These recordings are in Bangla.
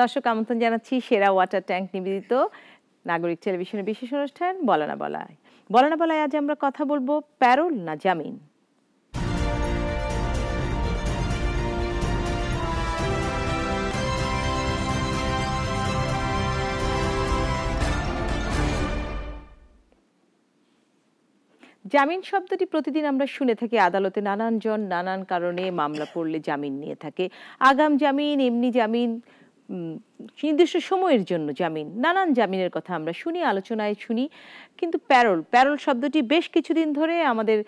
দর্শক আমন্ত্রণ জানাচ্ছি সেরা ওয়াটার ট্যাঙ্ক নিবেদিত নাগরিক টেলিভিশনের বিশেষ অনুষ্ঠান বলা না বলায়। বলা না বলায় আজ আমরা কথা বলবো প্যারোল না জামিন। জামিন শব্দটি প্রতিদিন আমরা শুনে থাকি। আদালতে নানান জন নানান কারণে মামলা পড়লে জামিন নিয়ে থাকে। আগাম জামিন, এমনি জামিন, নির্দিষ্ট সময়ের জন্য জামিন, নানান জামিনের কথা আমরা শুনি, আলোচনায় শুনি। কিন্তু প্যারোল প্যারোল শব্দটি বেশ কিছুদিন ধরে আমাদের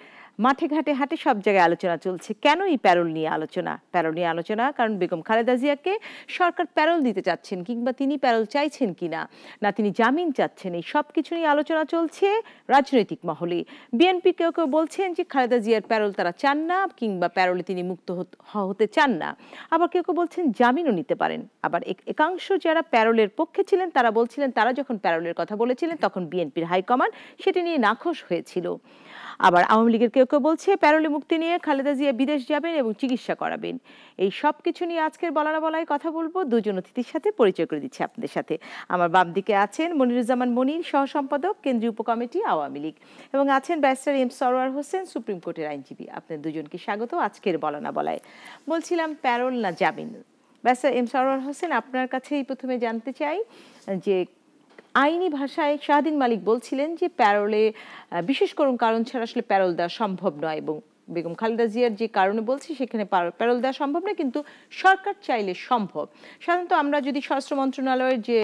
মাঠে ঘাটে হাটে সব জায়গায় আলোচনা চলছে। কেন এই প্যারোল নিয়ে আলোচনা? প্যারোল নিয়ে আলোচনা কারণ বেগম খালেদা জিয়াকে সরকার প্যারোল দিতে চাচ্ছেন, কিংবা তিনি প্যারোল চাইছেন কিনা, না তিনি জামিন চাচ্ছেন, এই সব কিছু নিয়ে আলোচনা চলছে রাজনৈতিক মহলে। বিএনপি কেউ কেউ বলছেন যে খালেদা জিয়ার প্যারোল তারা চান না, কিংবা প্যারোলে তিনি মুক্ত হতে চান না। আবার কেউ কেউ বলছেন জামিনও নিতে পারেন। আবার একাংশ যারা প্যারোলের পক্ষে ছিলেন তারা বলছিলেন তারা যখন প্যারোলের কথা বলেছিলেন তখন বিএনপির হাইকমান্ড সেটি নিয়ে নাখোশ হয়েছিল। আবার আওয়ামী লীগের কেউ কেউ বলছে প্যারোলে মুক্তি নিয়ে খালেদা জিয়া বিদেশ যাবেন এবং চিকিৎসা করাবেন। এই সব কিছু নিয়ে আজকের বলা না বলায় কথা বলবো। দুজন অতিথির সাথে পরিচয় করে দিচ্ছি আপনাদের সাথে। আমার বাম দিকে আছেন মনিরুজ্জামান মনির, সহ সম্পাদক, কেন্দ্রীয় উপকমিটি আওয়ামী লীগ, এবং আছেন barrister M Sarwar Hossain, supreme কোর্টের আইনজীবী। আপনাদের দুজনকে স্বাগত আজকের বলা না বলায়। বলছিলাম প্যারোল না জামিন। ব্যারিস্টার এম সরওয়ার হোসেন, আপনার কাছেই প্রথমে জানতে চাই যে আইনি ভাষায় শাহদিন মালিক বলছিলেন যে প্যারোলে বিশেষ কোনো কারণ ছাড়া আসলে প্যারোল দেওয়া সম্ভব নয়, এবং বেগম খালেদা জিয়ার যে কারণে বলছি সেখানে প্যারোল দেওয়া সম্ভব নয়, কিন্তু সরকার চাইলে সম্ভব। সাধারণত আমরা যদি স্বরাষ্ট্র মন্ত্রণালয়ের যে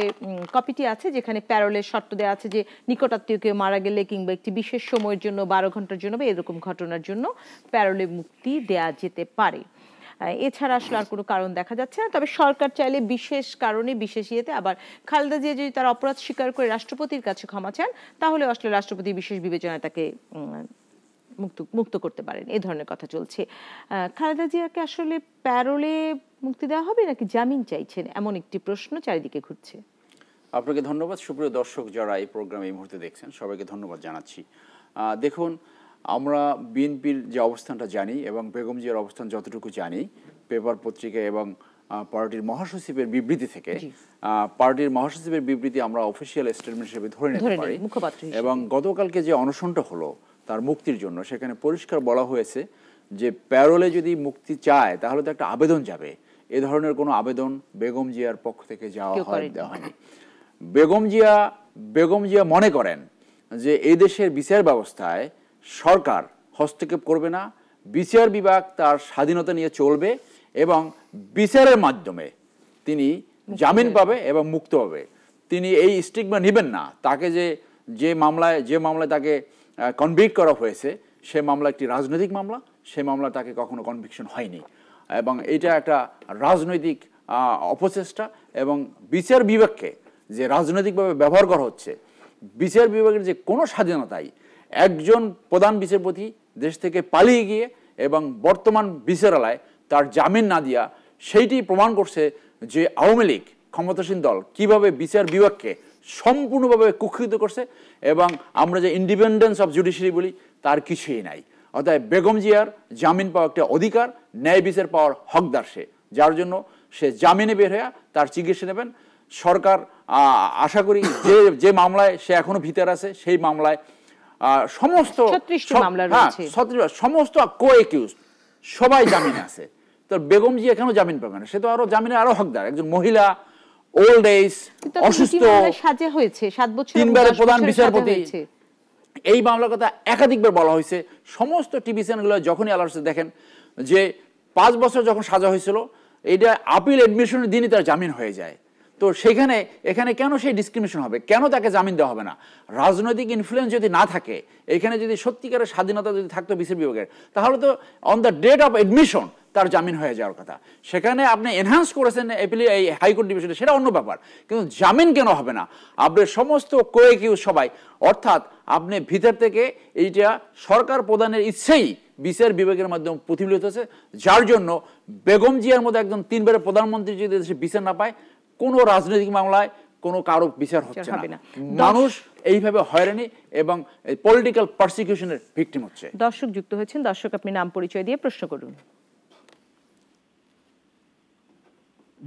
কপিটি আছে যেখানে প্যারোলের শর্ত দেওয়া আছে যে নিকটাত্মীয় কেউ মারা গেলে কিংবা একটি বিশেষ সময়ের জন্য 12 ঘন্টার জন্য বা এরকম ঘটনার জন্য প্যারোলে মুক্তি দেয়া যেতে পারে, এছাড়া আসলে আর কোনো কারণ দেখা যাচ্ছে না। তবে সরকার চাইলে বিশেষ কারণে বিশেষ ইয়েতে, আবার খালেদা জিয়া যদি তার অপরাধ স্বীকার করে রাষ্ট্রপতির কাছে ক্ষমা চান তাহলে আসলে রাষ্ট্রপতি বিশেষ বিবেচনায় তাকে মুক্ত করতে পারেন। এই ধরনের কথা চলছে। খালেদা জিয়াকে আসলে প্যারোলে মুক্তি দেওয়া হবে নাকি জামিন চাইছেন, এমন একটি প্রশ্ন চারিদিকে ঘুরছে। আপনাকে ধন্যবাদ। সুপ্রিয় দর্শক যারা এই প্রোগ্রাম এই মুহূর্তে দেখছেন সবাইকে ধন্যবাদ জানাচ্ছি। দেখুন, আমরা বিএনপির যে অবস্থানটা জানি এবং বেগম জিয়ার অবস্থান যতটুকু জানি পেপার পত্রিকা এবং পার্টির মহাসচিবের বিবৃতি থেকে, পার্টির মহাসচিবের বিবৃতি আমরা অফিসিয়াল স্টেটমেন্ট হিসেবে ধরে নিতে পারি। এবং গতকালকে যে অনশনটা হলো তার মুক্তির জন্য, সেখানে পরিষ্কার বলা হয়েছে যে প্যারোলে যদি মুক্তি চায় তাহলে তো একটা আবেদন যাবে। এ ধরনের কোনো আবেদন বেগম জিয়ার পক্ষ থেকে দেওয়া হয়নি। বেগম জিয়া মনে করেন যে এই দেশের বিচার ব্যবস্থায় সরকার হস্তক্ষেপ করবে না, বিচার বিভাগ তার স্বাধীনতা নিয়ে চলবে এবং বিচারের মাধ্যমে তিনি জামিন পাবে এবং মুক্ত হবে। তিনি এই স্টিগমা নেবেন না। তাকে যে মামলায় তাকে কনভিক্ট করা হয়েছে সে মামলা একটি রাজনৈতিক মামলা, সে মামলা তাকে কখনো কনভিকশন হয়নি, এবং এটা একটা রাজনৈতিক অপচেষ্টা। এবং বিচার বিভাগকে যে রাজনৈতিকভাবে ব্যবহার করা হচ্ছে, বিচার বিভাগের যে কোনো স্বাধীনতাই একজন প্রধান বিচারপতি দেশ থেকে পালিয়ে গিয়ে এবং বর্তমান বিচারালয় তার জামিন না দিয়া সেইটি প্রমাণ করছে যে আওয়ামী লীগ ক্ষমতাসীন দল কিভাবে বিচার বিভাগকে সম্পূর্ণভাবে কুক্ষিত করছে, এবং আমরা যে ইন্ডিপেন্ডেন্স অফ জুডিশিয়ারি বলি তার কিছুই নাই। অর্থাৎ বেগম জিয়ার জামিন পাওয়া একটা অধিকার, ন্যায় বিচার পাওয়ার হকদার সে, যার জন্য সে জামিনে বের হয়ে তার চিকিৎসা নেবেন। সরকার আশা করি যে মামলায় সে এখনো ভিতরে আছে সেই মামলায় সমস্ত কো একিউজ সবাই জামিনে আছে। তো বেগম জিয়া কেন জামিন পাবে না? সে তো আরো জামিনের আরো হকদার, একজন মহিলা, ওল্ড এজ, অসুস্থ, 3বারের প্রধান বিচারপতি। এই মামলার কথা একাধিকবার বলা হয়েছে। সমস্ত টিভি চ্যানেলগুলো যখনই আলোচনা দেখেন যে 5 বছর যখন সাজা হয়েছিল এইটা আপিল এডমিশনের দিনই তার জামিন হয়ে যায়। তো এখানে কেন সেই ডিসক্রিমিনেশন হবে? কেন তাকে জামিন দেওয়া হবে না? রাজনৈতিক ইনফ্লুয়েন্স যদি না থাকে, এখানে যদি সত্যিকারের স্বাধীনতা যদি থাকতো বিচার বিভাগের, তাহলে তো on the date of admission তার জামিন হয়ে যাওয়ার কথা। সেখানে আপনি এনহান্স করেছেন এই হাইকোর্ট ডিভিশনে, সেটা অন্য ব্যাপার, কিন্তু জামিন কেন হবে না? আপনার সমস্ত কোয়েকিউজ সবাই, অর্থাৎ আপনি ভিতর থেকে এইটা সরকার প্রধানের ইচ্ছেই বিচার বিভাগের মাধ্যমে প্রতিফলিত হচ্ছে, যার জন্য বেগম জিয়ার মতো একজন 3বারের প্রধানমন্ত্রী যদি দেশে বিচার না পায়, কোনো রাজনৈতিক মামলায় কোনো কারো বিচার হচ্ছে না। মানুষ এইভাবে হয়রানি এবং পলিটিক্যাল পারসিকিউশনের ভিকটিম হচ্ছে। দর্শক যুক্ত হয়েছেন। দর্শক, আপনি নাম পরিচয় দিয়ে প্রশ্ন করুন।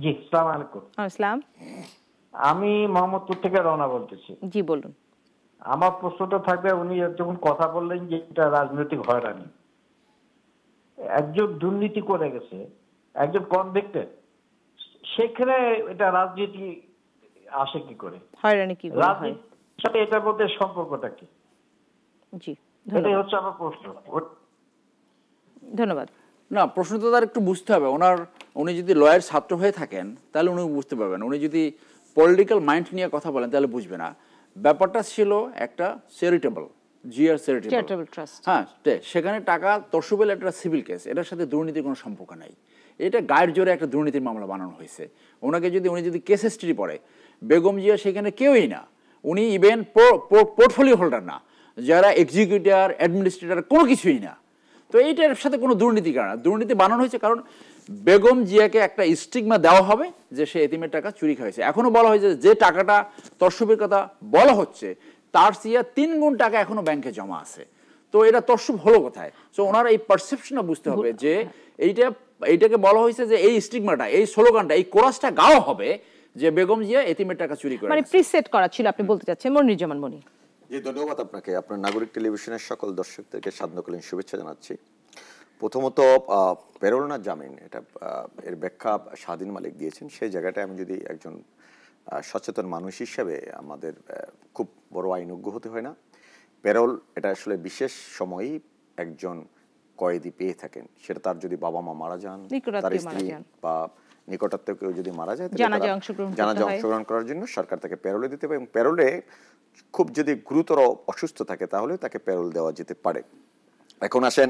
জি, আসসালামু আলাইকুম। আসসালাম। আমি মোহাম্মদপুর থেকে রওনা বলতেছি। জি বলুন। আমার প্রশ্নটা থাকবে, উনি যখন কথা বললেন যে এটা রাজনৈতিক হয়রানি, একজন দুর্নীতি করে গেছে, একজন কনভিক্টেড, সেখানে এটা রাজনীতি আসে কি করে? হয়রানি কি করে হয়? রাজনীতির সাথে এটার মধ্যে সম্পর্কটা কি? জি এটাই ধন্যবাদ। হচ্ছে আমার প্রশ্ন। ধন্যবাদ। না, প্রশ্ন তো তার একটু বুঝতে হবে। উনি যদি লয়ের ছাত্র হয়ে থাকেন তাহলে উনি বুঝতে পারবেন। উনি যদি পলিটিক্যাল মাইন্ড নিয়ে কথা বলেন তাহলে বুঝবে না। ব্যাপারটা ছিল একটা charitable, GR charitable charitable trust. হ্যাঁ, সেখানে টাকা তরসুবেল একটা সিভিল কেস, এটার সাথে দুর্নীতির কোনো সম্পর্ক নাই। এটা গায়ের জোরে একটা দুর্নীতির মামলা বানানো হয়েছে। উনি যদি কেস হিস্ট্রি পড়ে, বেগম জিয়া সেখানে কেউই না, উনি ইভেন পোর্টফোলিও হোল্ডার না, যারা এক্সিকিউটিভ অ্যাডমিনিস্ট্রেটর কোনো কিছুই না। তো এইটার সাথে কোনো দুর্নীতি কারণ দুর্নীতি বানানো হয়েছে, কারণ বেগম জিয়াকে একটা স্টিগমা দেওয়া হবে যে সে এতিমের টাকা চুরি খাইছে। এখনো বলা হয়েছে যে টাকাটা তরসুবের কথা বলা হচ্ছে তার চেয়ে 3 গুণ টাকা এখনো ব্যাংকে জমা আছে। তো এটা তরসুব হলো কোথায়? সো ওনার এই পারসেপশনটা বুঝতে হবে যে এইটাকে বলা হয়েছে যে এই স্টিগমাটা, এই স্লোগানটা, এই কোরাসটা গাওয়া হবে যে বেগম জিয়া এতিমের টাকা চুরি করে, মানে প্রিসেট করা ছিল আপনি বলতে চাচ্ছেন। মনিরুজ্জামান মনি। জি, ধন্যবাদ আপনাকে। আপনার নাগরিক টেলিভিশনের সকল দর্শকদেরকে সান্ধ্যকালীন শুভেচ্ছা জানাচ্ছি। প্রথমত পেরোল না জামিন, এটা এর ব্যাখ্যা স্বাধীন মালিক দিয়েছেন। সেই জায়গাটায় আমি যদি একজন সচেতন মানুষ হিসেবে আমাদের খুব বড় আইনজ্ঞ হতে হয় না। পেরোল এটা আসলে বিশেষ সময়ই একজন কয়েদি পেয়ে থাকেন, সেটা তার যদি বাবা মা মারা যান, তার স্ত্রী বা নিকটাত্মীয় কেউ যদি মারা যায়, জানাজা অংশগ্রহণ করার জন্য সরকার তাকে পেরোলে দিতে পারে। এবং পেরোলে খুব যদি গুরুতর অসুস্থ থাকে তাহলে তাকে পেরোল দেওয়া যেতে পারে। এখন আসেন,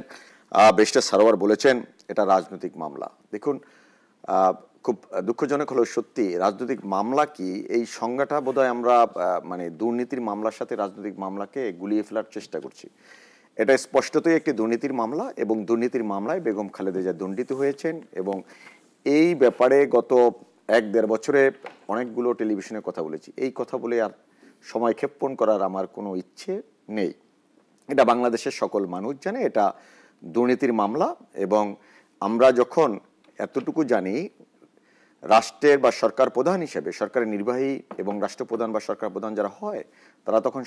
ব্যারিস্টার সারোয়ার বলেছেন এটা রাজনৈতিক মামলা। দেখুন, খুব দুঃখজনক হলেও সত্যি, রাজনৈতিক মামলা কি এই সংজ্ঞাটা বোধহয় আমরা মানে দুর্নীতির মামলার সাথে রাজনৈতিক মামলাকে গুলিয়ে ফেলার চেষ্টা করছি। এটা স্পষ্টতই একটি দুর্নীতির মামলা, এবং দুর্নীতির মামলায় বেগম খালেদা জিয়া দণ্ডিত হয়েছেন। এবং এই ব্যাপারে গত 1-1.5 বছরে অনেকগুলো টেলিভিশনে কথা বলেছি। এই কথা বলে আর সময় ক্ষেপণ করার আমার কোনো ইচ্ছে নেই। এটা বাংলাদেশের সকল মানুষ জানে এটা দুর্নীতির মামলা। এবং আমরা যখন এতটুকু জানি, রাষ্ট্রের বা সরকার প্রধান হিসেবে, সরকারের নির্বাহী এবং রাষ্ট্রপ্রধান বা সরকার প্রধান যারা হয়, তারা তখন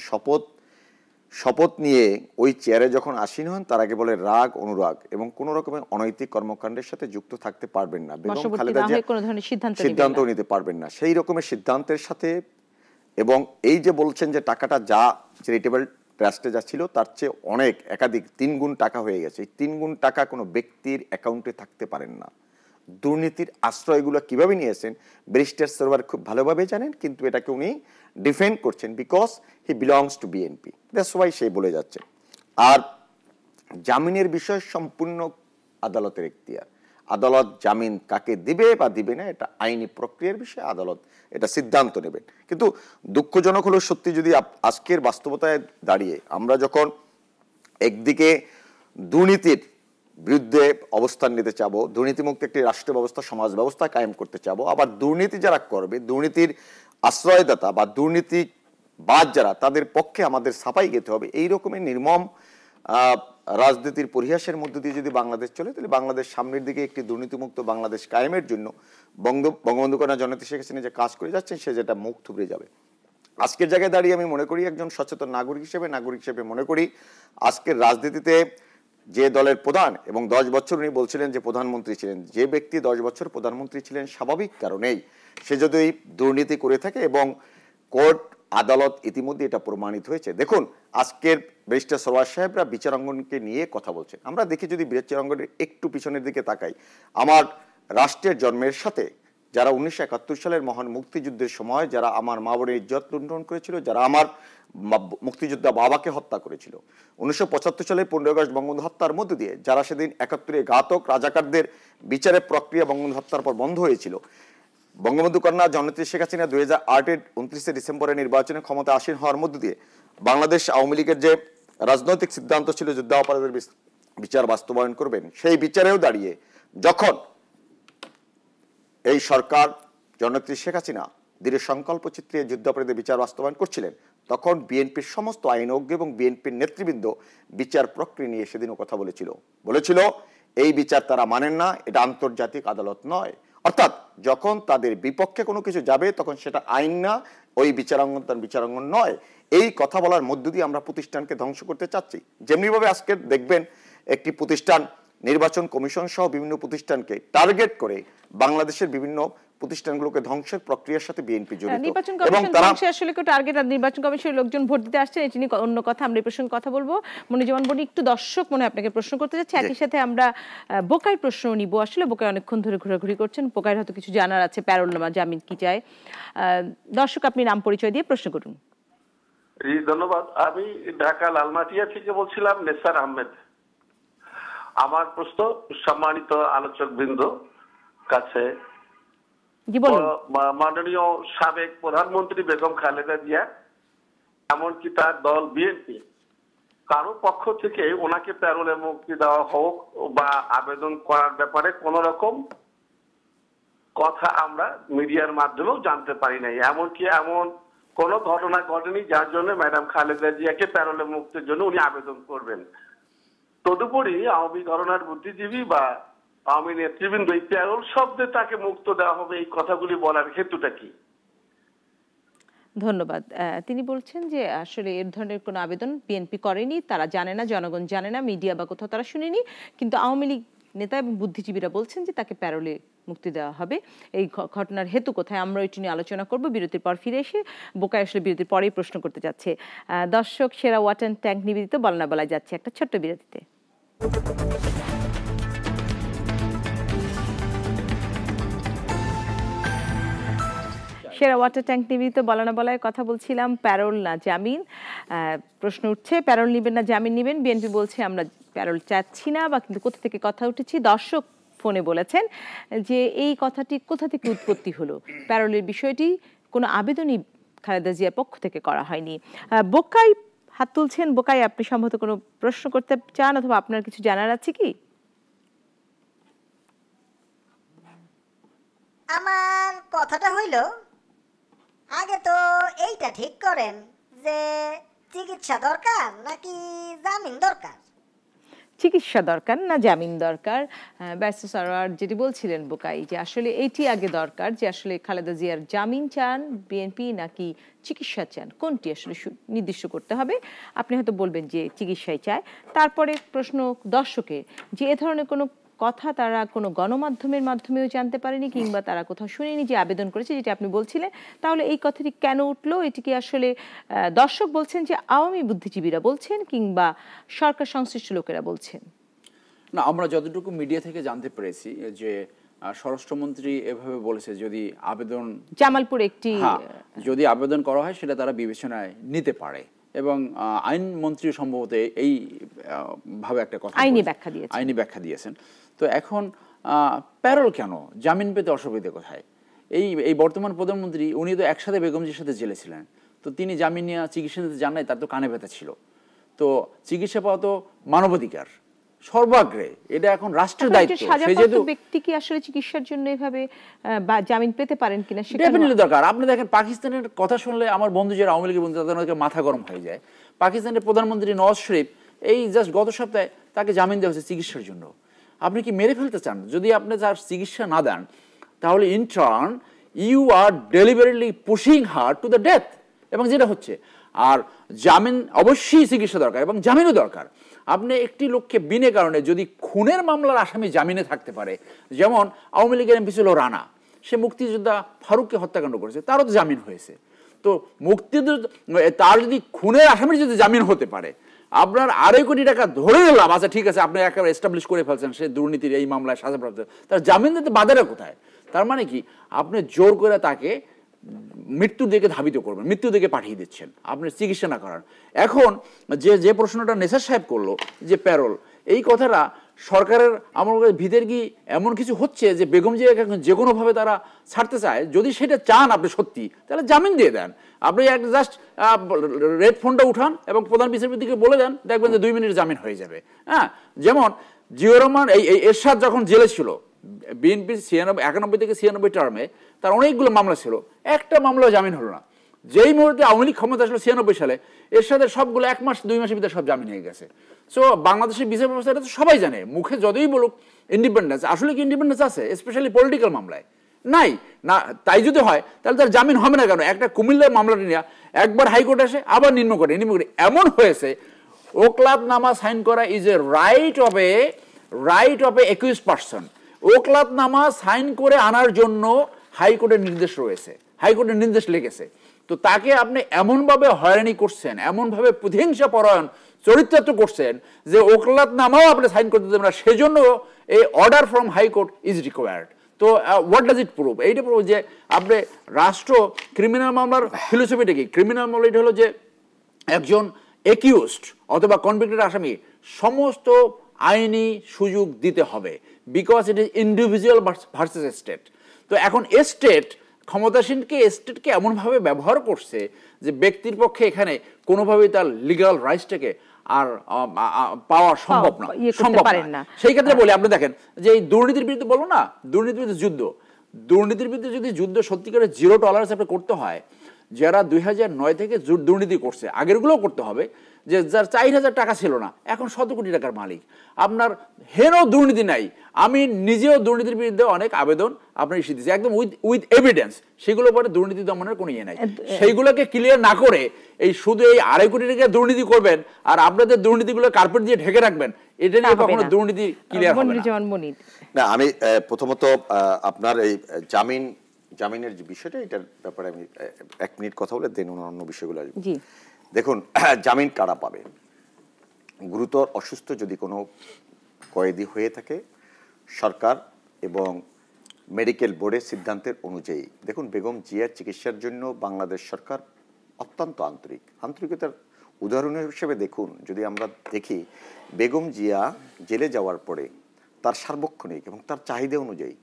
শপথ নিয়ে ওই চেয়ারে যখন আসীন হন, তার আগে বলে রাগ অনুরাগ এবং কোনো রকমের অনৈতিক কর্মকাণ্ডের সাথে যুক্ত থাকতে পারবেন না, বেগম খালেদা জিয়া সিদ্ধান্ত নিতে পারবেন না। সেই রকমের সিদ্ধান্তের সাথে, এবং এই যে বলছেন যে টাকাটা যা চ্যারিটেবল ট্রাস্টে যা ছিল তার চেয়ে অনেক একাধিক 3 গুণ টাকা হয়ে গেছে। এই 3 গুণ টাকা কোনো ব্যক্তির অ্যাকাউন্টে থাকতে পারেন না। দুর্নীতির আশ্রয়গুলো কিভাবে নিয়েছেন ব্যারিস্টার সারোয়ার খুব ভালোভাবে জানেন, কিন্তু এটাকে উনি ডিফেন্ড করছেন because he belongs to BNP, that's why সে বলে যাচ্ছেন। আর জামিনের বিষয় সম্পূর্ণ আদালতের এখতিয়ার। আদালত জামিন কাকে দিবে বা দিবে না এটা আইনি প্রক্রিয়ার বিষয়ে আদালত এটা সিদ্ধান্ত নেবেন। কিন্তু দুঃখজনক হলো সত্যি, যদি আজকের বাস্তবতায় দাঁড়িয়ে আমরা যখন একদিকে দুর্নীতির বিরুদ্ধে অবস্থান নিতে চাবো, দুর্নীতিমুক্ত একটি রাষ্ট্র ব্যবস্থা, সমাজ ব্যবস্থা কায়েম করতে চাবো, আবার দুর্নীতি যারা করবে, দুর্নীতির আশ্রয়দাতা বা দুর্নীতিবাজ যারা, তাদের পক্ষে আমাদের সাফাই গেতে হবে। এই রকমের নির্মম রাজনীতির পরিহাসের মধ্য দিয়ে যদি বাংলাদেশ চলে, তাহলে বাংলাদেশ সামনের দিকে একটি দুর্নীতিমুক্ত বাংলাদেশ কায়েমের জন্য বঙ্গবন্ধু কন্যা জননেত্রী শেখ হাসিনা যে কাজ করে যাচ্ছেন, সে যেটা মুখ থুবড়ে যাবে। আজকের জায়গায় দাঁড়িয়ে আমি মনে করি, একজন সচেতন নাগরিক হিসেবে মনে করি, আজকের রাজনীতিতে যে দলের প্রধান, এবং 10 বছর উনি বলছিলেন যে প্রধানমন্ত্রী ছিলেন, যে ব্যক্তি 10 বছর প্রধানমন্ত্রী ছিলেন, স্বাভাবিক কারণেই সে যদি দুর্নীতি করে থাকে, এবং কোর্ট আদালত ইতিমধ্যে এটা প্রমাণিত হয়েছে। দেখুন, আজকের ব্যারিস্টার সারোয়ার সাহেবরা বিচারাঙ্গনকে নিয়ে কথা বলছেন। আমরা দেখি, যদি বিচারাঙ্গনের একটু পিছনের দিকে তাকাই, আমার রাষ্ট্রের জন্মের সাথে যারা 1971 সালের মহান মুক্তিযুদ্ধের সময় যারা আমার মা বোনের ইজ্জত লুণ্ঠন করেছিল, যারা আমার মুক্তিযোদ্ধা বাবাকে হত্যা করেছিল, 1975 সালে 15 আগস্ট বঙ্গবন্ধু হত্যার মধ্য দিয়ে যারা সেদিন 71-এ ঘাতক রাজাকারদের বিচারের প্রক্রিয়া বঙ্গবন্ধু হত্যার পর বন্ধ হয়েছিল, বঙ্গবন্ধু কন্যা জননেত্রী শেখ হাসিনা 2008-এর 29 ডিসেম্বরের নির্বাচনে ক্ষমতা আসীন হওয়ার মধ্য দিয়ে বাংলাদেশ আওয়ামী লীগের যে রাজনৈতিক সিদ্ধান্ত ছিল যুদ্ধাপরাধের বিচার বাস্তবায়ন করবেন, সেই বিচারেও দাঁড়িয়ে যখন এই সরকার জননেত্রী শেখ হাসিনা দৃঢ় সংকল্প চিত্রে যুদ্ধাপরাধের বিচার বাস্তবায়ন করছিলেন, তখন বিএনপির সমস্ত আইনজ্ঞ এবং বিএনপির নেতৃবৃন্দ বিচার প্রক্রিয়া নিয়ে সেদিনও কথা বলেছিল এই বিচার তারা মানেন না, এটা আন্তর্জাতিক আদালত নয়। অর্থাৎ যখন তাদের বিপক্ষে কোনো কিছু যাবে তখন সেটা আইন না, ওই বিচারাঙ্গন তার বিচারাঙ্গন নয়, এই কথা বলার মধ্য দিয়ে আমরা প্রতিষ্ঠানকে ধ্বংস করতে চাচ্ছি। যেমনিভাবে আজকে দেখবেন একটি প্রতিষ্ঠান নির্বাচন কমিশন সহ বিভিন্ন প্রতিষ্ঠানকে টার্গেট করে বাংলাদেশের বিভিন্ন প্রতিষ্ঠানগুলোকে ধ্বংসের প্রক্রিয়ার সাথে বিএনপি জড়িত। নির্বাচন এবং কমিশন তারা ধ্বংসে আসলে কেউ টার্গেট, আর নির্বাচন কমিশনের লোকজন ভোট দিতে আসছেন এটি নিয়ে অন্য কথা, আমরা এই প্রসঙ্গে কথা বলবো। মনিজমান বনি, একটু দর্শক মনে হয় আপনাকে প্রশ্ন করতে যাচ্ছে, একই সাথে আমরা বোকাই প্রশ্ন নিব। আসলে বোকাই অনেকক্ষণ ধরে ঘোরাঘুরি করছেন, বোকাইয়ের হয়তো কিছু জানার আছে, প্যারোলনামা জামিন কি চায়। দর্শক আপনি নাম পরিচয় দিয়ে প্রশ্ন করুন। জি ধন্যবাদ। আমি ঢাকা লালমাটিয়া থেকে বলছিলাম, নেসার আহমেদ। আমার প্রশ্ন সম্মানিত আলোচক বৃন্দ কাছে, জি বলুন। মাননীয় সাবেক প্রধানমন্ত্রী বেগম খালেদা জিয়া এমনকি তার দল বিএনপি কারো পক্ষ থেকে ওনাকে প্যারোলে মুক্তি দেওয়া হোক বা আবেদন করার ব্যাপারে কোন রকম কথা আমরা মিডিয়ার মাধ্যমেও জানতে পারি নাই। এমনকি এমন কোন ঘটনা ঘটেনি যার জন্য ম্যাডাম খালেদা জিয়াকে প্যারোলে মুক্তির জন্য উনি আবেদন করবেন। তদুপরি আওয়ামী ঘরানার বুদ্ধিজীবী বা আওয়ামী নেতৃবৃন্দ এই প্যারোল শব্দে তাকে মুক্ত দেওয়া হবে, এই কথাগুলি বলার হেতুটা কি? ধন্যবাদ। তিনি বলছেন যে আসলে এর ধরনের কোনো আবেদন বিএনপি করেনি, তারা জানে না, জনগণ জানে না, মিডিয়া বা কোথাও তারা শুনেনি, কিন্তু আওয়ামী লীগ নেতা এবং বুদ্ধিজীবীরা বলছেন যে তাকে প্যারোলে মুক্তি দেওয়া হবে। এই ঘটনার হেতু কোথায় আমরা এটি নিয়ে আলোচনা করব বিরতির পর ফিরে এসে। বোকাই আসলে বিরতির পরেই প্রশ্ন করতে যাচ্ছে। দর্শক, সেরা ওয়াটার ট্যাঙ্ক নিবেদিত বলা বলা যাচ্ছে একটা ছোট্ট বিরতিতে। সেরা ওয়াটার ট্যাঙ্ক নিবেদিত বলা না বলায় কথা বলছিলাম, প্যারোল না জামিন। প্রশ্ন উঠছে, প্যারোল নিবেন না জামিন নিবেন? বিএনপি বলছে আমরা প্যারোল চাচ্ছি না, বা কিন্তু কোথা থেকে কথা উঠেছি। দর্শক ফোনে বলেছেন যে এই কথাটি কোথা থেকে উৎপত্তি হলো, প্যারোলের বিষয়টি কোনো আবেদনই খালেদা জিয়ার পক্ষ থেকে করা হয়নি। বোকাই হাত তুলছেন। বোকাই, আপনি সম্ভবত কোনো প্রশ্ন করতে চান অথবা আপনার কিছু জানার আছে কি? আমার কথাটা হইল, আগে তো এইটা ঠিক করেন যে চিকিৎসা দরকার নাকি জামিন দরকার। চিকিৎসা দরকার না জামিন দরকার? ব্যারিস্টার সরওয়ার যেটি বলছিলেন বোকাই, যে আসলে এইটি আগে দরকার, যে আসলে খালেদা জিয়ার জামিন চান বিএনপি নাকি চিকিৎসা চান, কোনটি আসলে নির্দিষ্ট করতে হবে। আপনি হয়তো বলবেন যে চিকিৎসাই চায়। তারপরে প্রশ্ন দর্শকের, যে এ ধরনের কোনো কথা তারা কোনো গণমাধ্যমের মাধ্যমেও জানতে পারেনি কিংবা তারা কোথাও শুনেনি যে আবেদন করেছে, যেটা আপনি বলছিলেন। তাহলে এই কথাটি কেন উঠলো? এটি কি আসলে দর্শক বলছেন যে আওয়ামী বুদ্ধিজীবীরা বলছেন কিংবা সরকার সংশ্লিষ্ট লোকেরা বলছেন? না, আমরা যতটুকু মিডিয়া থেকে জানতে পেরেছি যে স্বরাষ্ট্রমন্ত্রী এভাবে বলেছে যদি আবেদন জামালপুর একটি যদি আবেদন করা হয় সেটা তারা বিবেচনায় নিতে পারে, এবং আইনমন্ত্রী সম্ভবত এই ভাবে একটা কথা আইনি ব্যাখ্যা দিয়েছেন। তো এখন প্যারোল কেন, জামিন পেতে অসুবিধা কোথায়? এই বর্তমান প্রধানমন্ত্রী উনি তো একসাথে বেগমজির সাথে জেলে ছিলেন, তো তিনি জামিন নিয়ে চিকিৎসা নিতে যান নাই, তার তো কানে ব্যথা ছিল। তো চিকিৎসা পাওয়া তো মানবাধিকার সর্বাগ্রে, এটা এখন রাষ্ট্রের দায়িত্ব। সাজাপ্রাপ্ত ব্যক্তি কি আসলে চিকিৎসার জন্য এভাবে জামিন পেতে পারেন কিনা সেটা ডেফিনেটলি দরকার। আপনি দেখেন পাকিস্তানের কথা শুনলে আমার বন্ধু যারা আওয়ামী লীগের বন্ধু তাদের মাথা গরম হয়ে যায়। পাকিস্তানের প্রধানমন্ত্রী নওয়াজ শরীফ এই জাস্ট গত সপ্তাহে তাকে জামিন দেওয়া হয়েছে চিকিৎসার জন্য। আপনি কি মেরে ফেলতে চান? যদি আপনি তার চিকিৎসা না দেন তাহলে ইন টার্ন ইউ আর ডেলিভারিলি pushing her to the death, এবং যেটা হচ্ছে। আর জামিন অবশ্যই চিকিৎসা দরকার এবং জামিনও দরকার। আপনি একটি লোককে বিনা কারণে যদি খুনের মামলার আসামি জামিনে থাকতে পারে, যেমন আওয়ামী লীগের এমপি ছিল রানা, সে মুক্তিযোদ্ধা ফারুককে হত্যাকাণ্ড করেছে, তারও তো জামিন হয়েছে। তো মুক্তিযোদ্ধা তার যদি খুনের আসামির যদি জামিন হতে পারে, আপনার 2.5 কোটি টাকা ধরে নিলাম, আচ্ছা ঠিক আছে আপনি একেবারে এস্টাবলিশ করে ফেলছেন সে দুর্নীতির এই মামলায় সাজাপ্রাপ্ত, তার জামিন দিতে বাধাটা কোথায়? তার মানে কি আপনি জোর করে তাকে মৃত্যুর দিকে ধাবিত করবেন, মৃত্যুর দিকে পাঠিয়ে দিচ্ছেন আপনি চিকিৎসা না করার। এখন যে প্রশ্নটা নেসার সাহেব করলো যে প্যারোল, এই কথাটা সরকারের আমার ভিতরে কি এমন কিছু হচ্ছে যে বেগম জিয়াকে এখন যে কোনোভাবে তারা ছাড়তে চায়? যদি সেটা চান আপনি সত্যি, তাহলে জামিন দিয়ে দেন। আপনি একটা জাস্ট রেড ফোনটা উঠান এবং প্রধান বিচারপতিকে বলে দেন, দেখবেন যে 2 মিনিটে জামিন হয়ে যাবে। হ্যাঁ, যেমন জিয়াউর রহমান এই এরশাদ যখন জেলে ছিল, বিএনপি 91 থেকে 96 টার্মে তার অনেকগুলো মামলা ছিল, একটা মামলা জামিন হলো না। যেই মুহূর্তে আওয়ামী লীগ ক্ষমতা আসলো 96 সালে, এরশাদের সবগুলো 1 মাস 2 মাসের ভিতরে সব জামিন হয়ে গেছে। সো বাংলাদেশের বিচার ব্যবস্থা এটা তো সবাই জানে, মুখে যতই বলুক ইন্ডিপেন্ডেন্স, আসলে কি ইন্ডিপেন্ডেন্স আছে স্পেশালি পলিটিক্যাল মামলায়? নাই না। তাই যদি হয় তাহলে তার জামিন হবে না কেন? একটা কুমিল্লার মামলাটা নিয়ে একবার হাইকোর্ট আসে, আবার নিম্ন কোর্টে এমন হয়েছে। ওকলাতনামা সাইন করা is a right of a accused person. ওকলাতনামা সাইন করে আনার জন্য হাইকোর্টের নির্দেশ রয়েছে, হাইকোর্টের নির্দেশ লেগেছে। তো তাকে আপনি এমনভাবে হয়রানি করছেন, এমনভাবে প্রতিহিংসা পরায়ণ চরিত্রায়িত করছেন যে ওকলাতনামাও আপনি সাইন করতে দেবেন না, সেজন্য এই order from high court is required. তো হোয়াট ডাজ ইট প্রুভ? এইটা প্রুভ যে আপনি রাষ্ট্র ক্রিমিনাল মামলার ফিলোসফিটা কি? ক্রিমিনাল মামলা এটা হলো যে একজন একিউজড অথবা কনভিক্টেড আসামি সমস্ত আইনি সুযোগ দিতে হবে, because it is individual versus state. তো এখন ক্ষমতাসীনকে স্টেটকে এমনভাবে ব্যবহার করছে যে ব্যক্তির পক্ষে এখানে কোনোভাবেই তার লিগাল রাইটসটাকে আর পাওয়া সম্ভব না। সেই ক্ষেত্রে বলি, আপনি দেখেন যে এই দুর্নীতির বিরুদ্ধে বলবো না, দুর্নীতির বিরুদ্ধে যদি যুদ্ধ সত্যিকারের জিরো টলারেন্স আপনি করতে হয়, যারা 2009 থেকে দুর্নীতি করছে, আগেরগুলোও করতে হবে, যে যার 4000 টাকা ছিল না এখন 100 কোটি টাকার মালিক, আপনার হেন দুর্নীতি নাই। আমি নিজেও দুর্নীতির বিরুদ্ধে অনেক আবেদন আপনার ইস্যু দিচ্ছি, একদম উইথ এভিডেন্স। সেগুলো পরে দুর্নীতি দমনের কোনো ইয়ে নাই। সেইগুলোকে ক্লিয়ার না করে এই শুধু এই 2.5 কোটি টাকা দুর্নীতি করবেন আর আপনাদের দুর্নীতিগুলো কার্পেট দিয়ে ঢেকে রাখবেন, এটা নিয়ে কখনো দুর্নীতি ক্লিয়ার হবে না। আমি প্রথমত আপনার এই জামিনের যে বিষয়টা, এটার ব্যাপারে আমি 1 মিনিট কথা বলে দেন অন্য বিষয়গুলো আসবো। দেখুন, জামিন কারা পাবে? গুরুতর অসুস্থ যদি কোনো কয়েদি হয়ে থাকে, সরকার এবং মেডিকেল বোর্ডের সিদ্ধান্তের অনুযায়ী। দেখুন, বেগম জিয়ার চিকিৎসার জন্য বাংলাদেশ সরকার অত্যন্ত আন্তরিকতার উদাহরণ হিসেবে দেখুন, যদি আমরা দেখি বেগম জিয়া জেলে যাওয়ার পরে তার সার্বক্ষণিক এবং তার চাহিদা অনুযায়ী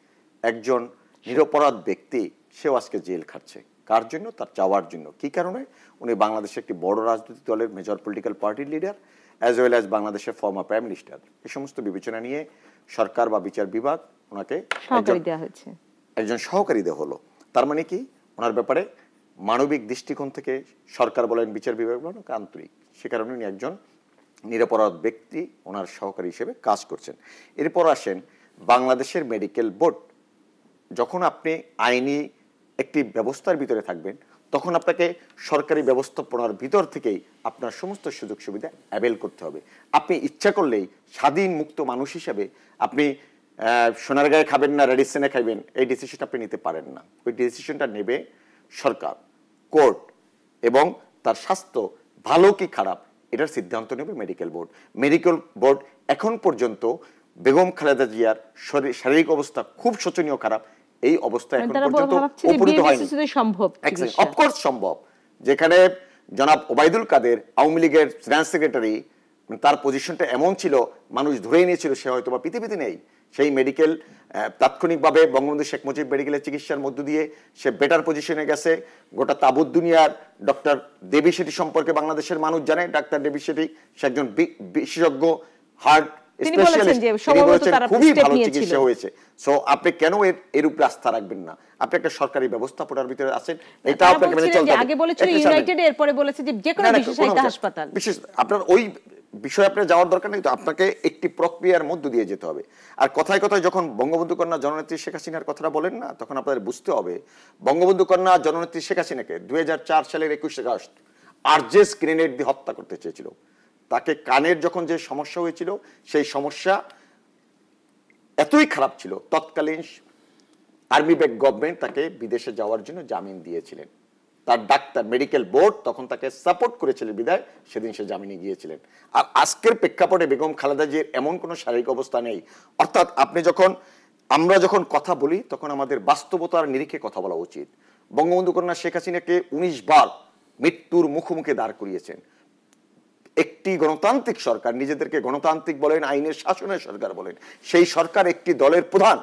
একজন নিরপরাধ ব্যক্তি সেও আজকে জেল খাটছে। কার জন্য? তার চাওয়ার জন্য। কি কারণে? উনি বাংলাদেশের একটি বড় রাজনৈতিক দলের মেজর পলিটিক্যাল পার্টির লিডার, অ্যাজ ওয়েল অ্যাজ বাংলাদেশের ফর্মার প্রাইম মিনিস্টার। এই সমস্ত বিবেচনা নিয়ে সরকার বা বিচার বিভাগ ওনাকে একজন সহকারী দেওয়া হলো। তার মানে কি? ওনার ব্যাপারে মানবিক দৃষ্টিকোণ থেকে সরকার বলেন, বিচার বিভাগ বলেন, আন্তরিক। সে কারণে উনি একজন নিরপরাধ ব্যক্তি ওনার সহকারী হিসেবে কাজ করছেন। এরপর আসেন বাংলাদেশের মেডিকেল বোর্ড। যখন আপনি আইনি একটি ব্যবস্থার ভিতরে থাকবেন, তখন আপনাকে সরকারি ব্যবস্থাপনার ভিতর থেকেই আপনার সমস্ত সুযোগ সুবিধা অ্যাভেল করতে হবে। আপনি ইচ্ছা করলেই স্বাধীন মুক্ত মানুষ হিসেবে আপনি সোনারগাঁয়ে খাবেন না রেডিসনে খাইবেন, এই ডিসিশনটা আপনি নিতে পারেন না। ওই ডিসিশনটা নেবে সরকার, কোর্ট, এবং তার স্বাস্থ্য ভালো কি খারাপ এটার সিদ্ধান্ত নেবে মেডিকেল বোর্ড। মেডিকেল বোর্ড এখন পর্যন্ত বেগম খালেদা জিয়ার শারীরিক অবস্থা খুব শোচনীয় খারাপ, এই অবস্থা এখন পর্যন্ত উপনীত হয়নি। অফকোর্স সম্ভব। যেখানে জনাব ওবায়দুল কাদের আওয়ামী লীগের ফিনান্স সেক্রেটারি, তার পজিশনটা এমন ছিল মানুষ ধরেই নিয়েছিল সে হয়তো বা পৃথিবীতে নেই। সেই মেডিকেল তাৎক্ষণিকভাবে বঙ্গবন্ধু শেখ মুজিব মেডিকেলের চিকিৎসার মধ্য দিয়ে সে বেটার পজিশনে গেছে। গোটা তাবুত দুনিয়ার ডক্টর দেবী শেঠি সম্পর্কে বাংলাদেশের মানুষ জানে। ডাক্তার দেবী শেঠি সে একজন বিশেষজ্ঞ হার্ট স্পেশালিস্ট, খুবই ভালো চিকিৎসা হয়েছে। সো আপনি কেন এর উপরে আস্থা রাখবেন না? আপনি একটা সরকারি ব্যবস্থাপনার ভিতরে আছেন, এটা আপনাকে মেনে চলতে হবে। আগে বলেছিল ইউনাইটেড, এরপরে বলেছে যে যে কোনো বিশেষায়িত হাসপাতাল। বিশেষ আপনার ওই বিষয়ে আপনার যাওয়ার দরকার নেই, তো আপনাকে একটি প্রক্রিয়ার মধ্য দিয়ে যেতে হবে। আর কথায় কথায় যখন বঙ্গবন্ধু কন্যা জননেত্রী শেখ হাসিনার কথাটা বলেন না, তখন আপনাদের বুঝতে হবে বঙ্গবন্ধু কন্যা জননেত্রী শেখ হাসিনাকে 2004 সালের 21 আগস্ট আরজেস গ্রেনেড দিয়ে হত্যা করতে চেয়েছিল। তাকে কানের যখন যে সমস্যা হয়েছিল, সেই সমস্যা এতই খারাপ ছিল, তৎকালীন আর্মি ব্যাক গভর্নমেন্ট তাকে বিদেশে যাওয়ার জন্য জামিন দিয়েছিলেন। তার ডাক্তার মেডিকেল বোর্ড তখন তাকে সাপোর্ট করেছিলেন, বিধায় সেদিন সে জামিনে গিয়েছিলেন। আর আজকের প্রেক্ষাপটে বেগম খালেদা জিয়ার এমন কোনো শারীরিক অবস্থা নেই। অর্থাৎ আমরা যখন কথা বলি তখন আমাদের বাস্তবতার নিরিখে কথা বলা উচিত। বঙ্গবন্ধু কন্যা শেখ হাসিনাকে 19 বার মৃত্যুর মুখোমুখি দাঁড় করিয়েছেন একটি গণতান্ত্রিক সরকার, নিজেদেরকে গণতান্ত্রিক বলেন, আইনের শাসনের সরকার বলেন, সেই সরকার একটি দলের প্রধান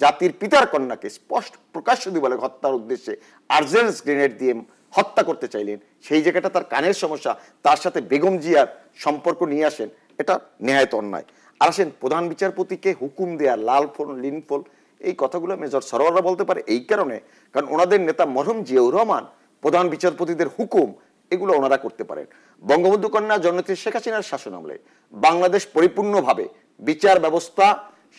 জাতির পিতার কন্যাকে স্পষ্ট প্রকাশ্য দিয়ে বলে হত্যার উদ্দেশ্যে আরজেস গ্রেনেড দিয়ে হত্যা করতে চাইলেন। সেই জায়গাটা তার কানের সমস্যা, তার সাথে বেগম জিয়ার সম্পর্ক নিয়ে আসেন, এটা নেহায়ত অন্যায়। আর আসেন প্রধান বিচারপতিকে হুকুম দেয়া লাল ফল নীল ফল, এই কথাগুলো মেজর সরোয়াররা বলতে পারে এই কারণে, কারণ ওনাদের নেতা মরহুম জিয়াউর রহমান প্রধান বিচারপতিদের হুকুম এগুলো ওনারা করতে পারেন। বঙ্গবন্ধু কন্যা জননেত্রী শেখ হাসিনার শাসন আমলে বাংলাদেশ পরিপূর্ণভাবে বিচার ব্যবস্থা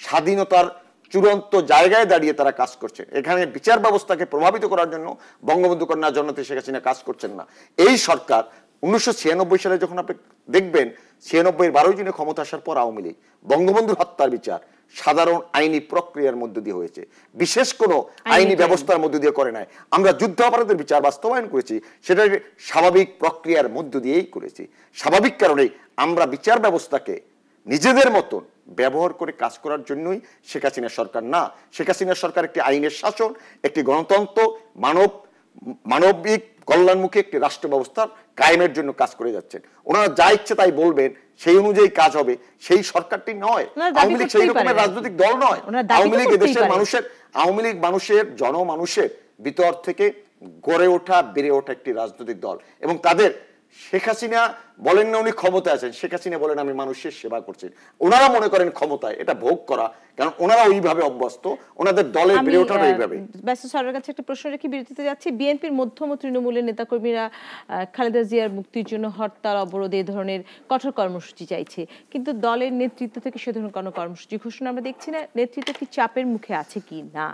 স্বাধীনতার চূড়ান্ত জায়গায় দাঁড়িয়ে তারা কাজ করছে। এখানে বিচার ব্যবস্থাকে প্রভাবিত করার জন্য বঙ্গবন্ধু কন্যা জননেত্রী শেখ হাসিনা কাজ করছেন না। এই সরকার 1996 সালে যখন আপনি দেখবেন 96-এর 12 জুনে ক্ষমতা আসার পর আওয়ামী লীগ বঙ্গবন্ধুর হত্যার বিচার সাধারণ আইনি প্রক্রিয়ার মধ্য দিয়ে হয়েছে, বিশেষ কোনো আইনি ব্যবস্থার মধ্য দিয়ে করে নাই। আমরা যুদ্ধাপরাধের বিচার বাস্তবায়ন করেছি, সেটা স্বাভাবিক প্রক্রিয়ার মধ্য দিয়েই করেছি। স্বাভাবিক কারণেই আমরা বিচার ব্যবস্থাকে নিজেদের মতন ব্যবহার করে কাজ করার জন্যই শেখ হাসিনা সরকার না। শেখ হাসিনা সরকার একটি আইনের শাসন, একটি গণতন্ত্র, মানবিক কল্যাণমুখী একটি রাষ্ট্র ব্যবস্থার কায়েমের জন্য কাজ করে যাচ্ছেন। ওনারা যা ইচ্ছে তাই বলবেন, সেই অনুযায়ী কাজ হবে, সেই সরকারটি নয়। আওয়ামী লীগ সেই রকমের রাজনৈতিক দল নয়। আওয়ামী লীগ এদেশের মানুষের জনমানুষের ভিতর থেকে গড়ে ওঠা বেড়ে ওঠা একটি রাজনৈতিক দল, এবং তাদের শেখ হাসিনা বলেন না উনি ক্ষমতায় আছেন, শেখ হাসিনা বলেন আমি মানুষের সেবা করছি। ওনারা মনে করেন ক্ষমতায় এটা ভোগ করা, কারণ ওনারা ওইভাবে অভ্যস্ত, ওনাদের দলের বেড়ে ওঠাটা এইভাবে। ব্যারিস্টার সরওয়ারের কাছে একটা প্রশ্ন রেখে বিরতিতে যাচ্ছি। বিএনপির মধ্যম ও তৃণমূলের নেতাকর্মীরা খালেদা জিয়ার মুক্তির জন্য হরতাল, অবরোধ এই ধরনের কঠোর কর্মসূচি চাইছে, কিন্তু দলের নেতৃত্ব থেকে সে ধরনের কোনো কর্মসূচি ঘোষণা আমরা দেখছি না। নেতৃত্ব কি চাপের মুখে আছে কি না?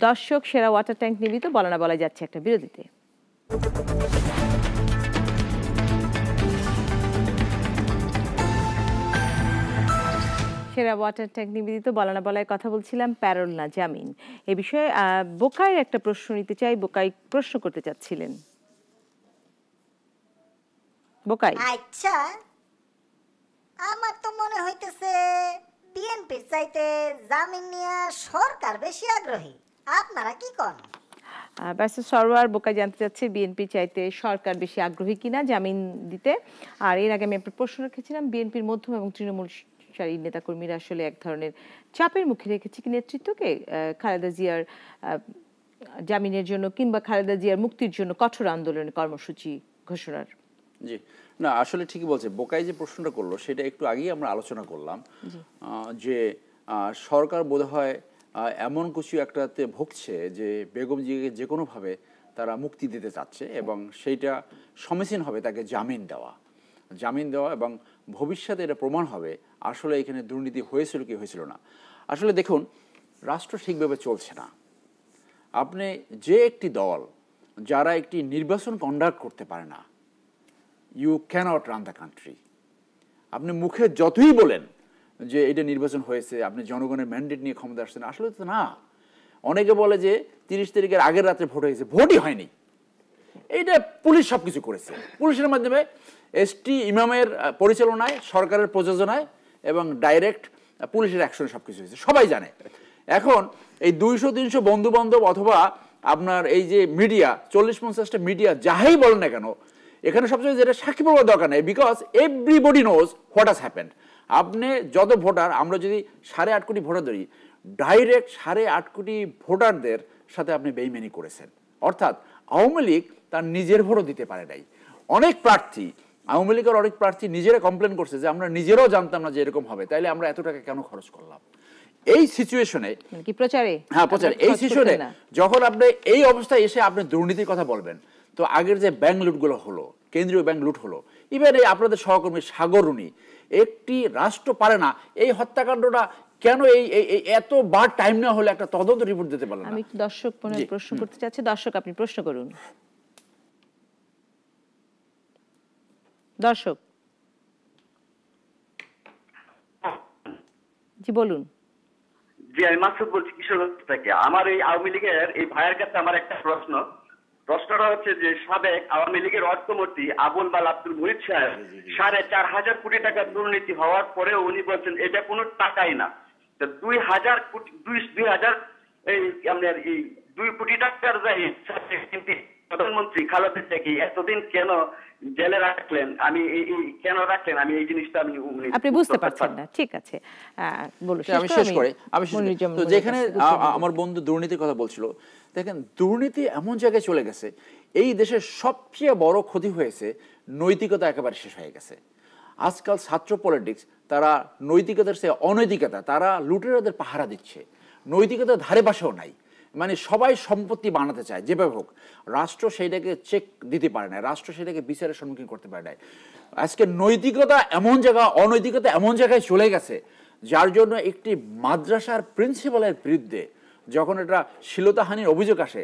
দর্শক, সেরা ওয়াটার ট্যাঙ্ক নির্মিত বলা না বলা যাচ্ছে একটা বিরতিতে। সেরা ওয়াটার ট্যাঙ্ক নিবেদিত বলা না বলায় কথা বলছিলাম, প্যারোল না জামিন এ বিষয়ে। বোকাইয়ের একটা প্রশ্ন নিতে চাই। বোকাই প্রশ্ন করতে চাচ্ছিলেন। বোকাই, আচ্ছা, আমার তো মনে হইতেছে বিএনপির চাইতে জামিন নিয়ে সরকার বেশি আগ্রহী। আপনারা কি করেন? ব্যারিস্টার সরওয়ার বোকাই জানতে চাচ্ছে বিএনপি চাইতে সরকার বেশি আগ্রহী কিনা জামিন দিতে। আর এর আগে আমি একটা প্রশ্ন রেখেছিলাম, বিএনপির মধ্যম এবং তৃণমূল সারির নেতাকর্মীরা আসলে এক ধরনের চাপের মুখে রেখেছে কি নেতৃত্বকে খালেদা জিয়ার জামিনের জন্য কিংবা খালেদা জিয়ার মুক্তির জন্য কঠোর আন্দোলনের কর্মসূচি ঘোষণার? জি না, আসলে ঠিকই বলছে। বোকাই যে প্রশ্নটা করলো সেটা একটু আগেই আমরা আলোচনা করলাম, যে সরকার বোধহয় এমন কিছু একটাতে ভুগছে যে বেগম জিয়াকে যে কোনোভাবে তারা মুক্তি দিতে চাচ্ছে, এবং সেইটা সমীচীন হবে তাকে জামিন দেওয়া এবং ভবিষ্যতে এটা প্রমাণ হবে আসলে এখানে দুর্নীতি হয়েছিল কি হয়েছিল না। আসলে দেখুন, রাষ্ট্র ঠিকভাবে চলছে না। আপনি যে একটি দল যারা একটি নির্বাচন কন্ডাক্ট করতে পারে না, you can't run the country. আপনি মুখে যতই বলেন যে এটা নির্বাচন হয়েছে, আপনি জনগণের ম্যান্ডেট নিয়ে ক্ষমতা আসছেন, আসলে তো না। অনেকে বলে যে 30 তারিখের আগের রাত্রে ভোট হয়েছে, ভোটই হয়নি। এইটা পুলিশ সব কিছু করেছে। পুলিশের মাধ্যমে এসটি ইমামের পরিচালনায়, সরকারের প্রযোজনায় এবং ডাইরেক্ট পুলিশের অ্যাকশনে সব কিছু হয়েছে, সবাই জানে। এখন এই 200-300 বন্ধু বান্ধব অথবা আপনার এই যে মিডিয়া 40-50টা মিডিয়া যাহাই বলেন না কেন, এখানে সবচেয়ে যেটা সাক্ষী পাওয়ার দরকার নেই, because everybody knows what has happened. আপনি যত ভোটার, আমরা যদি 8.5 কোটি ভোটার ধরি, ডাইরেক্ট 8.5 কোটি ভোটারদের সাথে আপনি বেইমানি করেছেন। অর্থাৎ আওয়ামী লীগ তার নিজের ভোটও দিতে পারে নাই। অনেক প্রার্থী, আওয়ামী লীগের অনেক প্রার্থী নিজেরা কমপ্লেন করছে যে আমরা নিজেরাও জানতাম না যে এরকম হবে, তাইলে আমরা এত টাকা কেন খরচ করলাম। এই সিচুয়েশনে কি প্রচারে, হ্যাঁ প্রচারে, এই সিচুয়েশনে যখন আপনি এই অবস্থায় এসে আপনি দুর্নীতির কথা বলবেন, তো আগের যে ব্যাংক লুটগুলো হলো, কেন্দ্রীয় ব্যাংক লুট হলো, ইভেন এই আপনাদের সহকর্মী সাগররুনি, একটি রাষ্ট্র পারে না এই হত্যাকাণ্ডটা কেন এই এতবার টাইম না হলে একটা তদন্ত রিপোর্ট দিতে পারলেন না? আমি দর্শক প্রশ্ন করতে চাচ্ছি। দর্শক, আপনি প্রশ্ন করুন। দর্শক, জি বলুন। জি, আমি মাসুদ বলছি কিশোরগঞ্জ থেকে। আমার এই আওয়ামী লীগের এই ভাইয়ের কাছে আমার একটা প্রশ্নটা হচ্ছে যে সাবেক আওয়ামী লীগের অর্থমন্ত্রী আবুল মাল আব্দুল মুহিত সাহেব 4.5 কোটি টাকা দুর্নীতি হওয়ার পরেও উনি বলছেন এটা কোনো টাকাই না। 2 কোটি টাকার যাই প্রধানমন্ত্রী খালেদা জিয়াকে এতদিন কেন জেলে রাখলেন, কেন রাখলেন, আমি এই জিনিসটা আপনি বুঝতে পারছেন না। ঠিক আছে, বলুন। আমি শেষ করি। তো যেখানে আমার বন্ধু দুর্নীতির কথা বলছিল, দেখেন দুর্নীতি এমন জায়গায় চলে গেছে, এই দেশের সবচেয়ে বড় ক্ষতি হয়েছে নৈতিকতা একেবারে শেষ হয়ে গেছে। আজকাল ছাত্র পলিটিক্স, তারা নৈতিকতার চেয়ে অনৈতিকতা, তারা লুটেরাদের পাহারা দিচ্ছে, নৈতিকতার ধারে পাশেও নাই। মানে সবাই সম্পত্তি বানাতে চায় যেভাবে হোক, রাষ্ট্র সেইটাকে চেক দিতে পারে না, রাষ্ট্র সেটাকে বিচারের সম্মুখীন করতে পারে না। আজকে নৈতিকতা এমন জায়গা, অনৈতিকতা এমন জায়গায় চলে গেছে যার জন্য একটি মাদ্রাসার প্রিন্সিপালের বিরুদ্ধে যখন এটা শ্লীলতাহানির অভিযোগ আসে,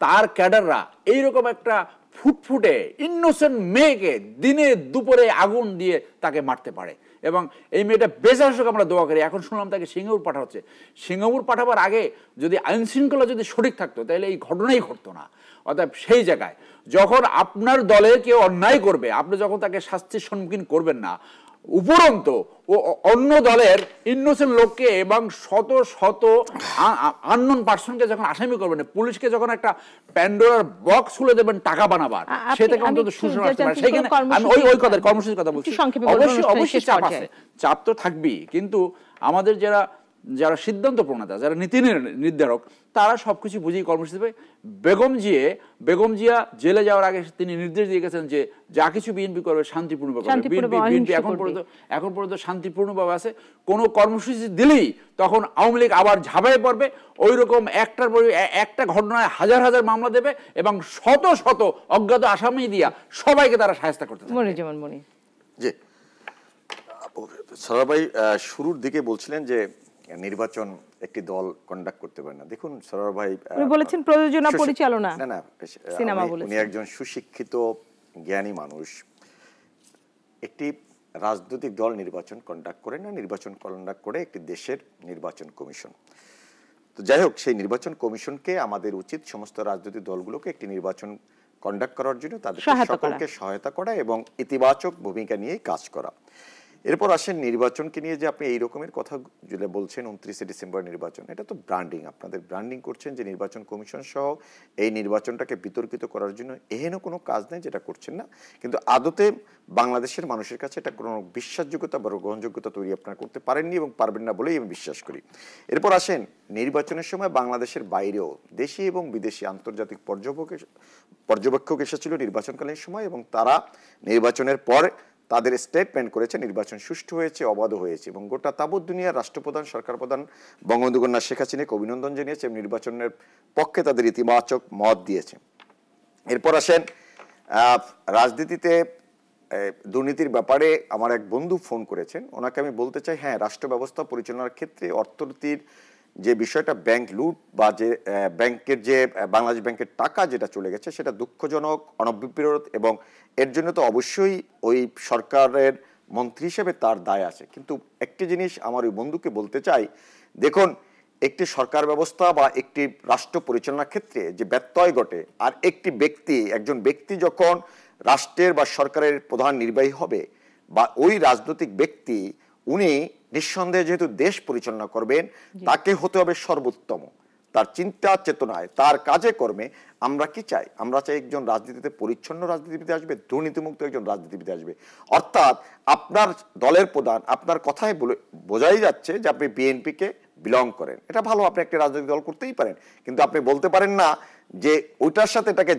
তার ক্যাডাররা এইরকম একটা ফুটফুটে ইনোসেন্ট মেয়েকে দিনে দুপুরে আগুন দিয়ে তাকে মারতে পারে। এবং এই মেয়েটা বেঁচে আসুক আমরা দোয়া করি। এখন শুনলাম তাকে সিঙ্গাপুর পাঠা হচ্ছে। সিঙ্গাপুর পাঠাবার আগে যদি আইন শৃঙ্খলা যদি সঠিক থাকতো তাহলে এই ঘটনাই ঘটতো না। অর্থাৎ সেই জায়গায় যখন আপনার দলে কেউ অন্যায় করবে, আপনি যখন তাকে শাস্তির সম্মুখীন করবেন না, উপরন্ত ও অন্য দলের ইনোসেন্ট লোককে এবং শত শত আননোন পার্সনকে যখন আসামি করবেন, পুলিশকে যখন একটা প্যান্ডোরার বক্স খুলে দেবেন টাকা বানাবার, সে থেকে অন্তত শোষণ আসতে পারে। সেইখানে আমি ওই কথা কর্মসূচির কথা বলছি। অবশ্যই চাপ আছে, চাপ তো থাকবেই, কিন্তু আমাদের যারা সিদ্ধান্ত প্রণেতা, যারা নীতি নির্ধারক, তারা সবকিছু বুঝিয়ে কর্মসূচি দেবে। বেগম জিয়া জেলে যাওয়ার আগে তিনি নির্দেশ দিয়ে গেছেন যে যা কিছু বিএনপি করবে শান্তিপূর্ণভাবে করবে। বিএনপি এখন পর্যন্ত শান্তিপূর্ণভাবে আছে। কোনো কর্মসূচি দিলেই তখন আওয়ামী লীগ আবার ঝাঁপায় পড়বে। ওই রকম একটা ঘটনায় হাজার হাজার মামলা দেবে এবং শত শত অজ্ঞাত আসামি দিয়া সবাইকে তারা শায়েস্তা করতে থাকবে। জি সরওয়ার ভাই শুরুর দিকে বলছিলেন যে নির্বাচন একটি দল কন্ডাক্ট করতে পারে না। দেখুন সরওয়ার ভাই বলেছেন প্রযোজনা পরিচালনা, না সিনেমা উনি একজন সুশিক্ষিত জ্ঞানী মানুষ। একটি রাজনৈতিক দল নির্বাচন কন্ডাক্ট করে না, নির্বাচন কন্ডাক্ট করে একটি দেশের নির্বাচন কমিশন। তো যাই হোক, সেই নির্বাচন কমিশনকে আমাদের উচিত সমস্ত রাজনৈতিক দলগুলোকে একটি নির্বাচন কন্ডাক্ট করার জন্য তাদের সকলকে সহায়তা করা এবং ইতিবাচক ভূমিকা নিয়ে কাজ করা। এরপর আসেন নির্বাচনকে নিয়ে যে আপনি এই রকমের কথা যেটা বলছেন 29শে ডিসেম্বর নির্বাচন, এটা তো ব্র্যান্ডিং। আপনাদের ব্র্যান্ডিং করছেন যে নির্বাচন কমিশন সহ এই নির্বাচনটাকে বিতর্কিত করার জন্য এহেন কোনো কাজ নেই যেটা করছেন না, কিন্তু আদতে বাংলাদেশের মানুষের কাছে এটা কোনো বিশ্বাসযোগ্যতা বা গ্রহণযোগ্যতা তৈরি আপনারা করতে পারেননি এবং পারবেন না বলেই আমি বিশ্বাস করি। এরপর আসেন নির্বাচনের সময় বাংলাদেশের বাইরেও দেশি এবং বিদেশি আন্তর্জাতিক পর্যবেক্ষক এসেছিল নির্বাচনকালীন সময় এবং তারা নির্বাচনের পর তাদের স্টেটমেন্ট করেছে নির্বাচন সুষ্ঠু হয়েছে, অবাধ হয়েছে এবং গোটা তাবৎ দুনিয়ার রাষ্ট্রপ্রধান, সরকার প্রধান বঙ্গবন্ধু কন্যা শেখ হাসিনাকে অভিনন্দন জানিয়েছে এবং নির্বাচনের পক্ষে তাদের ইতিবাচক মত দিয়েছে। এরপর আসেন রাজনীতিতে দুর্নীতির ব্যাপারে আমার এক বন্ধু ফোন করেছেন, ওনাকে আমি বলতে চাই হ্যাঁ, রাষ্ট্র ব্যবস্থা পরিচালনার ক্ষেত্রে অর্থনীতির যে বিষয়টা ব্যাংক লুট বা যে ব্যাংকের যে বাংলাদেশ ব্যাংকের টাকা যেটা চলে গেছে সেটা দুঃখজনক, অনভিপ্রেত এবং এর জন্য তো অবশ্যই ওই সরকারের মন্ত্রী হিসেবে তার দায় আছে। কিন্তু একটি জিনিস আমার ওই বন্ধুকে বলতে চাই, দেখুন একটি সরকার ব্যবস্থা বা একটি রাষ্ট্র পরিচালনার ক্ষেত্রে যে ব্যত্যয় ঘটে আর একজন ব্যক্তি যখন রাষ্ট্রের বা সরকারের প্রধান নির্বাহী হবে বা ওই রাজনৈতিক ব্যক্তি উনি নিঃসন্দেহে যেহেতু দেশ পরিচালনা করবেন, তাকে হতে হবে সর্বোত্তম। তার চিন্তা চেতনায়, তার কাজে কর্মে আমরা কি চাই? আমরা চাই একজন রাজনীতিতে পরিচ্ছন্ন রাজনীতিবিদ আসবে, দুর্নীতিমুক্ত একজন রাজনীতিবিদ আসবে। অর্থাৎ আপনার দলের প্রধান, আপনার কথায় বোঝাই যাচ্ছে যে আপনি বিএনপিকে বিলং করেন, এটা ভালো, আপনি একটা রাজনৈতিক দল করতেই পারেন, কিন্তু আপনি বলতে পারেন না যে ওইটার সাথে এটাকে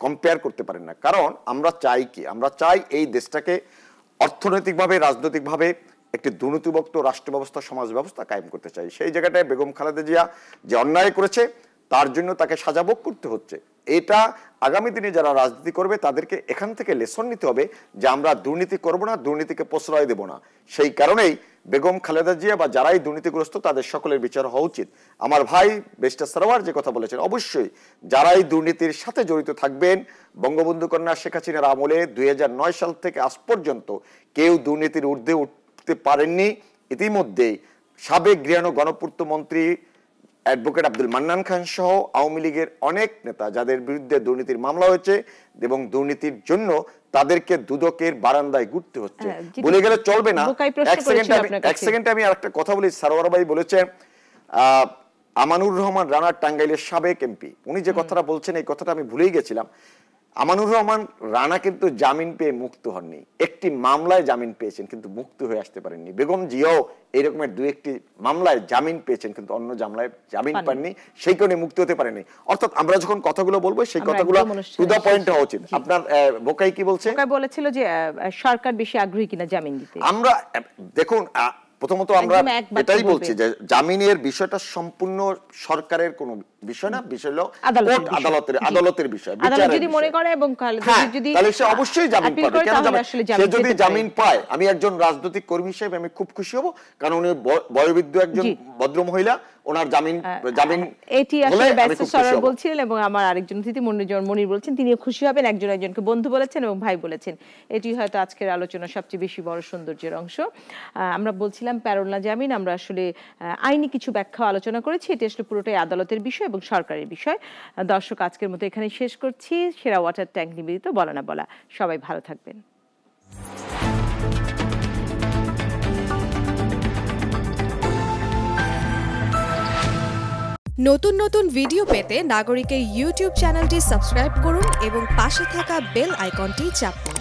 কম্পেয়ার করতে পারেন না। কারণ আমরা চাই কি? আমরা চাই এই দেশটাকে অর্থনৈতিকভাবে, রাজনৈতিকভাবে একটি দুর্নীতিমুক্ত রাষ্ট্র ব্যবস্থা, সমাজ ব্যবস্থা কায়েম করতে চাই। সেই জায়গাটায় বেগম খালেদা জিয়া যে অন্যায় করেছে তার জন্য তাকে সাজা ভোগ করতে হচ্ছে। এটা আগামী দিনে যারা রাজনীতি করবে তাদেরকে এখান থেকে লেসন নিতে হবে যে আমরা দুর্নীতি করব না, দুর্নীতিকে প্রশ্রয় দেব না। সেই কারণেই বেগম খালেদা জিয়া বা যারাই দুর্নীতিগ্রস্ত তাদের সকলের বিচার হওয়া উচিত। আমার ভাই ব্যারিস্টার সরওয়ার যে কথা বলেছেন, অবশ্যই যারাই দুর্নীতির সাথে জড়িত থাকবেন, বঙ্গবন্ধু কন্যা শেখ হাসিনার আমলে 2009 সাল থেকে আজ পর্যন্ত কেউ দুর্নীতির ঊর্ধ্বে উঠতে পারেননি। ইতিমধ্যেই সাবেক গৃহ গণপূর্ত মন্ত্রী অ্যাডভোকেট আব্দুল মান্নান খান সহ আওয়ামী লীগের অনেক নেতা যাদের বিরুদ্ধে দুর্নীতির মামলা হয়েছে এবং দুর্নীতির জন্য তাদেরকে দুদকের বারান্দায় ঘুরতে হচ্ছে, বলে গেলে চলবে না। এক সেকেন্ডে আমি আরেকটা কথা বলি। সরওয়ার ভাই বলেছেন আমানুর রহমান রানা টাঙ্গাইলের সাবেক এমপি, উনি যে কথাটা বলছেন এই কথাটা আমি ভুলেই গেছিলাম। আমানুর রহমান রানা কিন্তু জামিন পেয়ে মুক্ত হননি, একটি মামলায় জামিন পেয়েছেন কিন্তু মুক্ত হয়ে আসতে পারেননি। বেগম জিয়াও এইরকমের দু একটি মামলায় জামিন পেয়েছেন কিন্তু অন্য মামলায় জামিন পাননি, সেই কারণে মুক্ত হতে পারেনি। অর্থাৎ আমরা যখন কথাগুলো বলবো সেই কথাগুলো টু দা পয়েন্ট হওয়া উচিত। আপনার বোকাই কি বলছে? বোকাই বলেছিল যে সরকার বেশি আগ্রহী কিনা জামিন দিতে। আমরা দেখুন প্রথমত আমরা এটাই বলছি যে জামিনের বিষয়টা সম্পূর্ণ সরকারের কোনো বিষয় না, বিষয় হলো আদালতের কোর্ট বিষয়। আদালতের বিষয়, আদালত বিচারের যদি মনে বিষয়। করে এবং খালেদা হ্যাঁ, যদি তাহলে সে অবশ্যই জামিন appeal পাবে। করে, কেন তাহলে জামিন? আসলে সে জামিন যদি পেতে পারে। জামিন পায়, আমি একজন রাজনৈতিক কর্মী হিসেবে আমি খুব খুশি হব, কারণ উনি বয়োবৃদ্ধ একজন জি। ভদ্র মহিলা, ওনার জামিন এটি হলে আসলে আমি ব্যারিস্টার খুব খুশি সরোয়ার হব। বলছিলেন এবং আমার আরেকজন অতিথি মনির বলছেন, তিনিও খুশি হবেন, একজন একজনকে বন্ধু বলেছেন এবং ভাই বলেছেন। এটি হয়তো আজকের আলোচনার সবচেয়ে বেশি বড় সৌন্দর্যের অংশ। আমরা বলছিলাম প্যারোল না জামিন, আমরা আসলে আইনি কিছু ব্যাখ্যা আলোচনা করেছি, এটি আসলে পুরোটাই আদালতের বিষয় এবং সরকারের বিষয়। দর্শক, আজকের মতো এখানে শেষ করছি। সেরা ওয়াটার ট্যাঙ্ক নিবেদিত বলা না বলা। সবাই ভালো থাকবেন। নতুন নতুন ভিডিও পেতে নাগরিকের ইউটিউব চ্যানেলটি সাবস্ক্রাইব করুন এবং পাশে থাকা বেল আইকনটি চাপুন।